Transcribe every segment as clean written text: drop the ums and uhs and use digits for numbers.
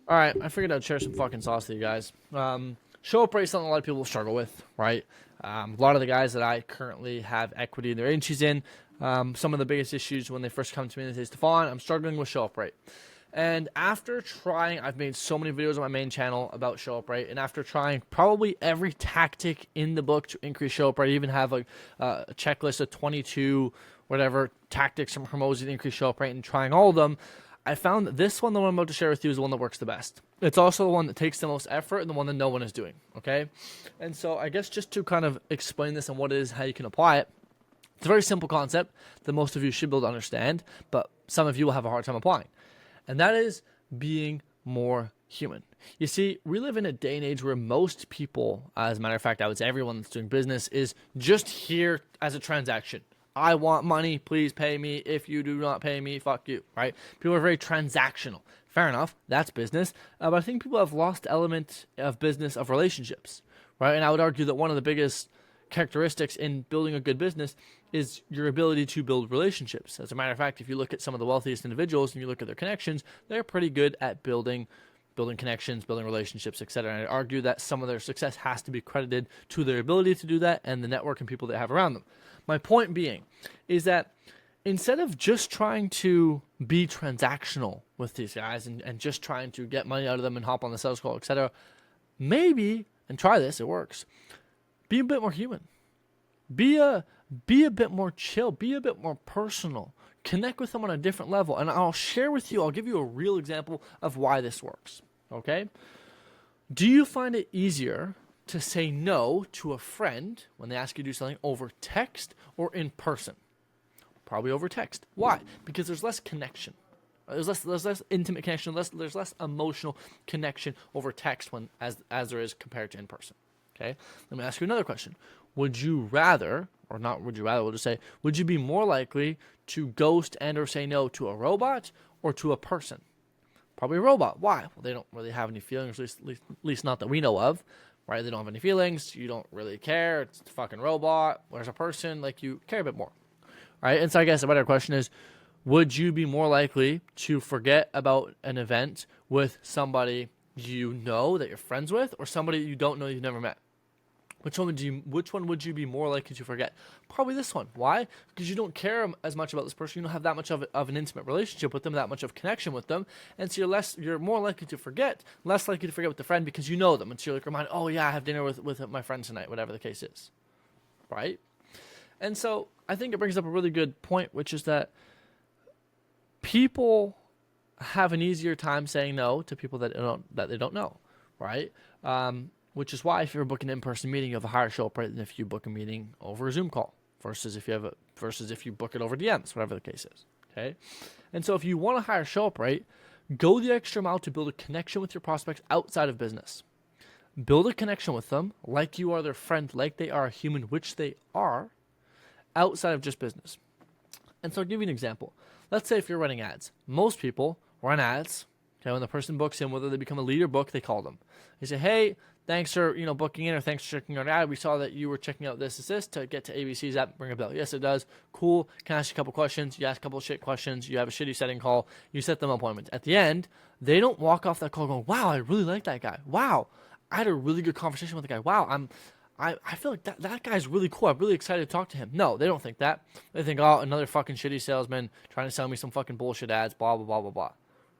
All right, I figured I'd share some fucking sauce with you guys. Show up rate is something a lot of people struggle with, right? A lot of the guys that I currently have equity in their agencies in, some of the biggest issues when they first come to me and they say, Stefan, I'm struggling with show up rate. And after trying, I've made so many videos on my main channel about show up rate, and after trying probably every tactic in the book to increase show up rate, I even have like a checklist of 22 whatever tactics from Hormozi to increase show up rate, and trying all of them, I found that this one, the one I'm about to share with you, is the one that works the best. It's also the one that takes the most effort and the one that no one is doing, okay? And so I guess just to kind of explain this and what it is, how you can apply it, it's a very simple concept that most of you should be able to understand, but some of you will have a hard time applying. And that is being more human. You see, we live in a day and age where most people, as a matter of fact, I would say everyone that's doing business, is just here as a transaction. I want money, please pay me. If you do not pay me, fuck you, right? People are very transactional. Fair enough, that's business. But I think people have lost the element of business of relationships, right? And I would argue that one of the biggest characteristics in building a good business is your ability to build relationships. As a matter of fact, if you look at some of the wealthiest individuals and you look at their connections, they're pretty good at building connections, building relationships, etc. And I argue that some of their success has to be credited to their ability to do that and the network and people they have around them. My point being is that instead of just trying to be transactional with these guys and just trying to get money out of them and hop on the sales call, etc., maybe, and try this, it works, be a bit more human. Be a bit more chill. Be a bit more personal. Connect with them on a different level. And I'll give you a real example of why this works. Okay? Do you find it easier to say no to a friend when they ask you to do something over text or in person? Probably over text. Why? Because there's less connection. There's less intimate connection. There's less emotional connection over text as there is compared to in person. Okay? Let me ask you another question. Would you rather, or not would you rather, we'll just say, would you be more likely to ghost and or say no to a robot or to a person? Probably a robot. Why? Well, they don't really have any feelings, at least not that we know of, right? They don't have any feelings. You don't really care. It's a fucking robot. Whereas a person, like, you care a bit more, right? And so I guess a better question is, would you be more likely to forget about an event with somebody you know that you're friends with or somebody you don't know you've never met? Which one would you be more likely to forget? Probably this one. Why? Because you don't care as much about this person. You don't have that much of an intimate relationship with them, that much of connection with them, and so you're more likely to forget, less likely to forget with the friend because you know them, and so you're like reminded, oh yeah, I have dinner with my friend tonight, whatever the case is, right? And so I think it brings up a really good point, which is that people have an easier time saying no to people that they don't know, right? Which is why if you're booking an in-person meeting, you have a higher show-up rate than if you book a meeting over a Zoom call versus if you book it over DMs, whatever the case is. Okay, and so if you want a higher show-up rate, go the extra mile to build a connection with your prospects outside of business. Build a connection with them like you are their friend, like they are a human, which they are, outside of just business. And so I'll give you an example. Let's say if you're running ads. Most people run ads. Okay, when the person books in, whether they become a lead or book, they call them. They say, hey, thanks for booking in, or thanks for checking out an ad. We saw that you were checking out this to get to ABC's app. Ring a bell. Yes, it does. Cool. Can I ask you a couple questions? You ask a couple of shit questions. You have a shitty setting call. You set them appointments. At the end, they don't walk off that call going, wow, I really like that guy. Wow, I had a really good conversation with the guy. Wow, I feel like that guy's really cool. I'm really excited to talk to him. No, they don't think that. They think, oh, another fucking shitty salesman trying to sell me some fucking bullshit ads, blah, blah, blah, blah, blah.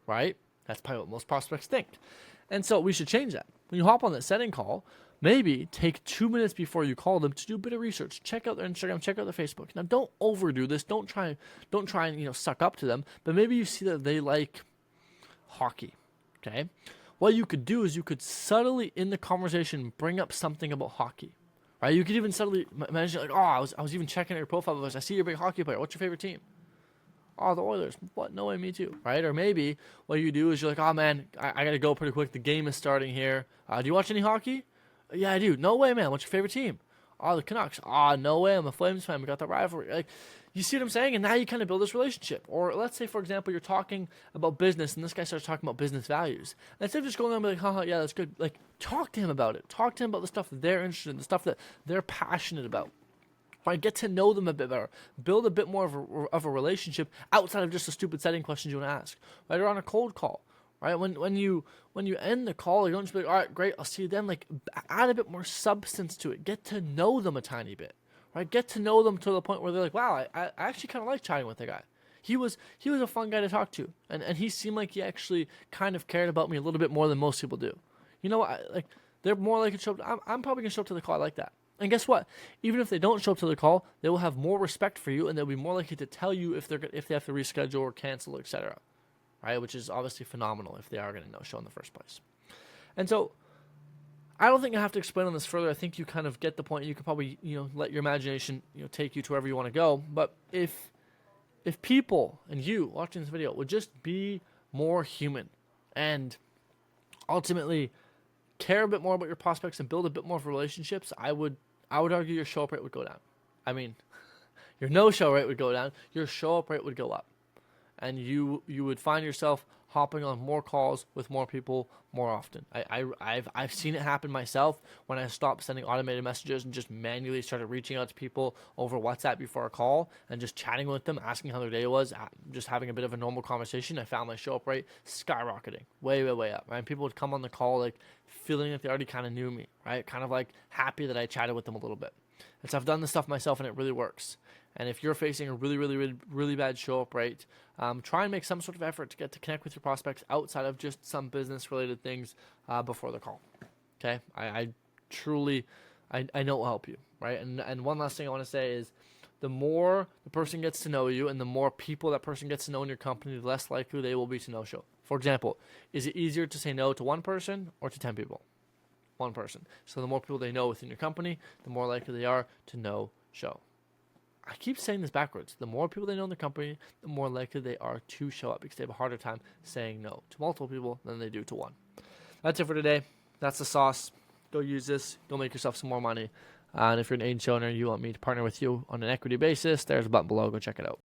Right? That's probably what most prospects think. And so we should change that. When you hop on that setting call, maybe take 2 minutes before you call them to do a bit of research. Check out their Instagram, check out their Facebook. Now, don't overdo this. Don't try and suck up to them. But maybe you see that they like hockey. Okay? What you could do is you could subtly in the conversation bring up something about hockey. Right? You could even subtly mention like, oh, I was even checking out your profile. I see you're a big hockey player. What's your favorite team? Oh, the Oilers. What? No way, me too. Right? Or maybe what you do is you're like, oh man, I got to go pretty quick. The game is starting here. Do you watch any hockey? Yeah, I do. No way, man. What's your favorite team? Oh, the Canucks. Oh, no way. I'm a Flames fan. We got the rivalry. Like, you see what I'm saying? And now you kind of build this relationship. Or let's say, for example, you're talking about business and this guy starts talking about business values. And instead of just going on and be like, haha, yeah, that's good. Like, talk to him about it. Talk to him about the stuff that they're interested in, the stuff that they're passionate about. Right, get to know them a bit better. Build a bit more of a relationship outside of just the stupid setting questions you want to ask. Right, or on a cold call. right? When you end the call, you don't just be like, all right, great, I'll see you then. Like, add a bit more substance to it. Get to know them a tiny bit, right? Get to know them to the point where they're like, wow, I actually kind of like chatting with the guy. He was a fun guy to talk to, and he seemed like he actually kind of cared about me a little bit more than most people do. You know, like they're more likely to show up. I'm probably gonna show up to the call like that. And guess what? Even if they don't show up to the call, they will have more respect for you, and they'll be more likely to tell you if they have to reschedule or cancel, etc. Right? Which is obviously phenomenal if they are going to no show in the first place. And so, I don't think I have to explain on this further. I think you kind of get the point. You can probably let your imagination take you to wherever you want to go. But if people and you watching this video would just be more human and ultimately care a bit more about your prospects and build a bit more of relationships, I would argue your show up rate would go down. I mean, your no show rate would go down. Your show up rate would go up, and you would find yourself hopping on more calls with more people more often. I've seen it happen myself when I stopped sending automated messages and just manually started reaching out to people over WhatsApp before a call and just chatting with them, asking how their day was, just having a bit of a normal conversation. I found my show up rate skyrocketing, way up. Right? People would come on the call like feeling like they already kind of knew me, right? Kind of like happy that I chatted with them a little bit. And so I've done this stuff myself, and it really works. And if you're facing a really bad show up rate, try and make some sort of effort to get to connect with your prospects outside of just some business related things before the call. Okay, I truly I know it will help you, right? And one last thing I want to say is, the more the person gets to know you and the more people that person gets to know in your company, the less likely they will be to no show. For example, is it easier to say no to one person or to 10 people? One person. So the more people they know within your company, the more likely they are to no show. I keep saying this backwards. The more people they know in the company, the more likely they are to show up, because they have a harder time saying no to multiple people than they do to one. That's it for today. That's the sauce. Go use this. Go make yourself some more money. And if you're an agency owner, you want me to partner with you on an equity basis, there's a button below. Go check it out.